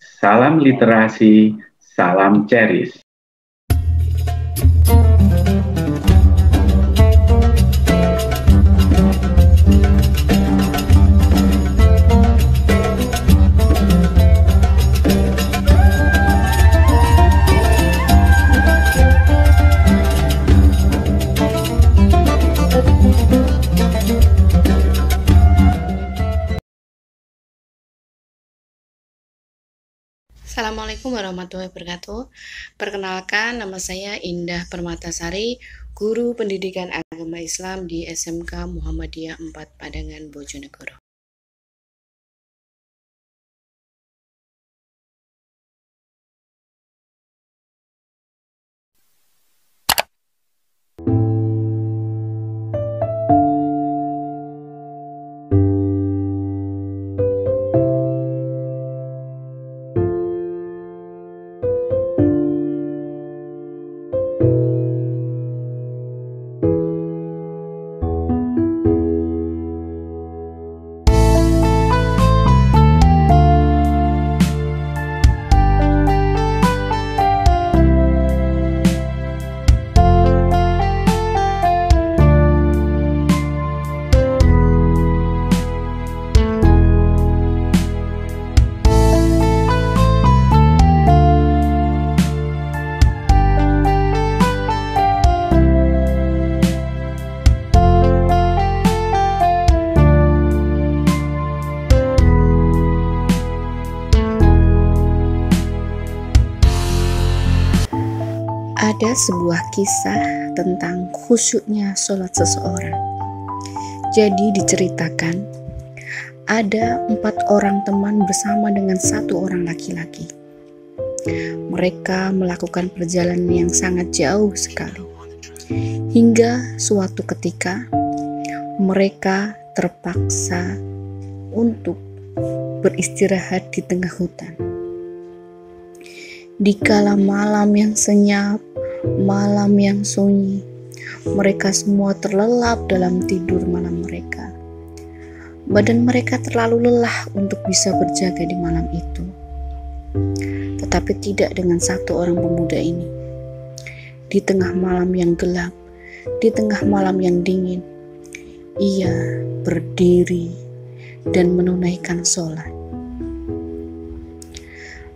Salam literasi, salam Ceris. Assalamualaikum warahmatullahi wabarakatuh. Perkenalkan, nama saya Indah Permatasari, Guru Pendidikan Agama Islam di SMK Muhammadiyah 4 Padangan, Bojonegoro. Ada sebuah kisah tentang khusyuknya sholat seseorang. Jadi diceritakan, ada 4 orang teman bersama dengan 1 orang laki-laki. Mereka melakukan perjalanan yang sangat jauh sekali. Hingga suatu ketika, mereka terpaksa untuk beristirahat di tengah hutan. Di kala malam yang senyap, malam yang sunyi, mereka semua terlelap dalam tidur malam mereka. Badan mereka terlalu lelah untuk bisa berjaga di malam itu. Tetapi tidak dengan 1 orang pemuda ini. Di tengah malam yang gelap, di tengah malam yang dingin, ia berdiri dan menunaikan sholat.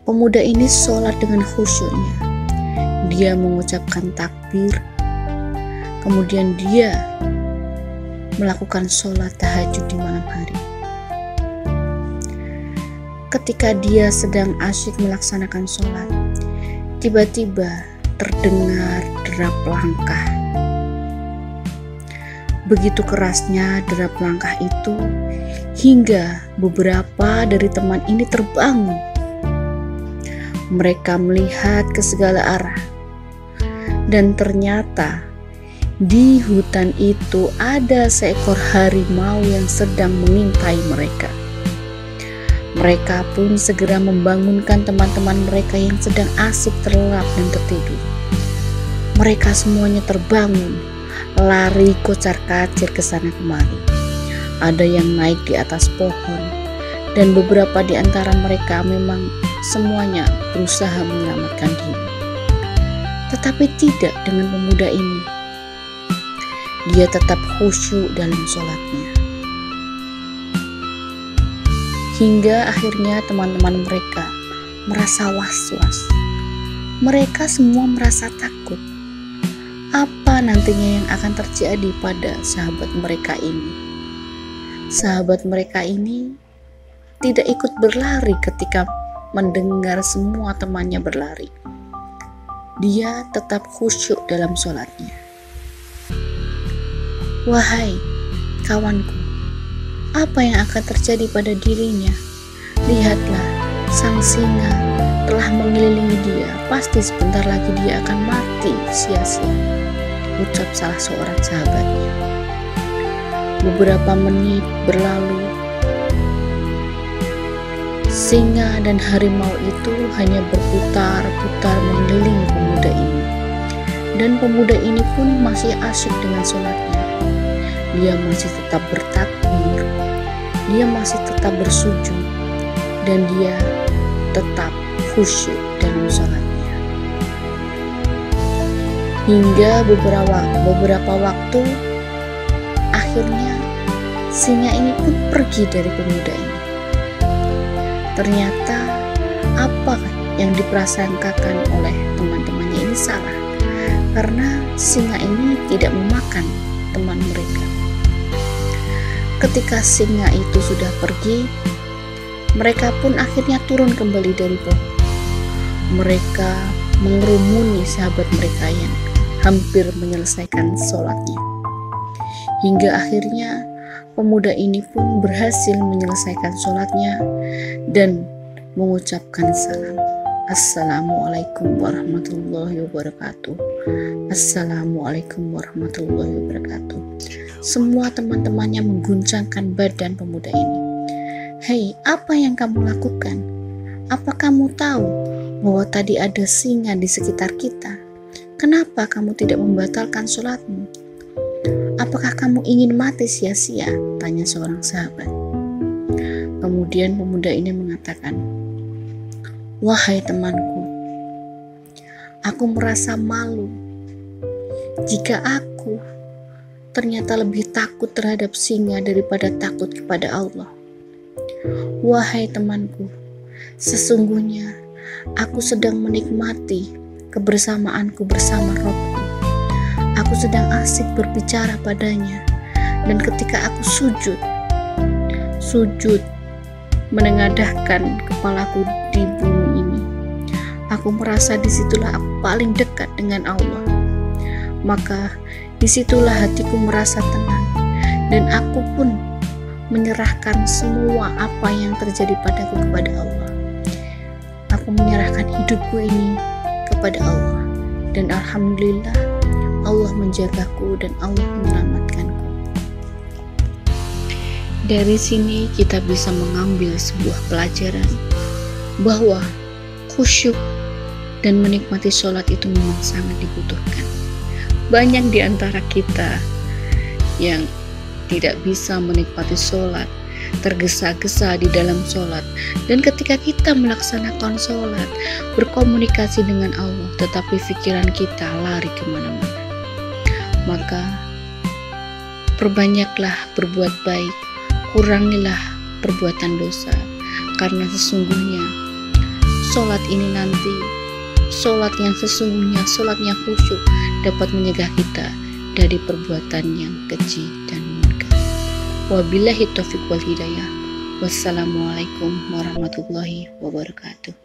Pemuda ini sholat dengan khusyuknya. Dia mengucapkan takbir, kemudian dia melakukan sholat tahajud di malam hari. Ketika dia sedang asyik melaksanakan sholat, tiba-tiba terdengar derap langkah. Begitu kerasnya derap langkah itu, hingga beberapa dari teman ini terbangun. Mereka melihat ke segala arah, dan ternyata di hutan itu ada seekor harimau yang sedang mengintai mereka. Mereka pun segera membangunkan teman-teman mereka yang sedang asik terlelap dan tertidur. Mereka semuanya terbangun, lari kocar-kacir ke sana kemari. Ada yang naik di atas pohon, dan beberapa di antara mereka memang semuanya berusaha menyelamatkan diri. Tetapi tidak dengan pemuda ini. Dia tetap khusyuk dalam sholatnya. Hingga akhirnya teman-teman mereka merasa was-was. Mereka semua merasa takut. Apa nantinya yang akan terjadi pada sahabat mereka ini? Sahabat mereka ini tidak ikut berlari ketika mendengar semua temannya berlari. Dia tetap khusyuk dalam sholatnya. Wahai kawanku, apa yang akan terjadi pada dirinya? Lihatlah, sang singa telah mengelilingi dia. Pasti sebentar lagi dia akan mati sia-sia, ucap salah seorang sahabatnya. Beberapa menit berlalu. Singa dan harimau itu hanya berputar-putar mengelilingi pemuda ini. Dan pemuda ini pun masih asyik dengan sholatnya. Dia masih tetap bertakbir, dia masih tetap bersujud, dan dia tetap khusyuk dalam sholatnya. Hingga beberapa waktu akhirnya singa ini pun pergi dari pemuda ini. Ternyata apa yang diprasangkakan oleh teman-temannya ini salah, karena singa ini tidak memakan teman mereka. Ketika singa itu sudah pergi, mereka pun akhirnya turun kembali dari pohon. Mereka mengerumuni sahabat mereka yang hampir menyelesaikan sholatnya. Hingga akhirnya pemuda ini pun berhasil menyelesaikan sholatnya dan mengucapkan salam. Assalamualaikum warahmatullahi wabarakatuh. Assalamualaikum warahmatullahi wabarakatuh. Semua teman-temannya mengguncangkan badan pemuda ini. Hei, apa yang kamu lakukan? Apa kamu tahu bahwa tadi ada singa di sekitar kita? Kenapa kamu tidak membatalkan sholatmu? Apakah kamu ingin mati sia-sia? Tanya seorang sahabat. Kemudian pemuda ini mengatakan, wahai temanku, aku merasa malu jika aku ternyata lebih takut terhadap singa daripada takut kepada Allah. Wahai temanku, sesungguhnya aku sedang menikmati kebersamaanku bersama Rabbku. Aku sedang asik berbicara padanya, dan ketika aku sujud menengadahkan kepalaku di bumi ini, aku merasa disitulah aku paling dekat dengan Allah. Maka disitulah hatiku merasa tenang, dan aku pun menyerahkan semua apa yang terjadi padaku kepada Allah. Aku menyerahkan hidupku ini kepada Allah, dan alhamdulillah Allah menjagaku dan Allah menyelamatkanku. Dari sini kita bisa mengambil sebuah pelajaran bahwa khusyuk dan menikmati sholat itu memang sangat dibutuhkan. Banyak di antara kita yang tidak bisa menikmati sholat, tergesa-gesa di dalam sholat, dan ketika kita melaksanakan sholat, berkomunikasi dengan Allah, tetapi pikiran kita lari kemana-mana. Maka perbanyaklah berbuat baik, kurangilah perbuatan dosa, karena sesungguhnya sholat ini nanti, sholat yang sesungguhnya, sholat yang khusyuk dapat mencegah kita dari perbuatan yang keji dan munkar. Wabillahi taufiq wal hidayah. Wassalamualaikum warahmatullahi wabarakatuh.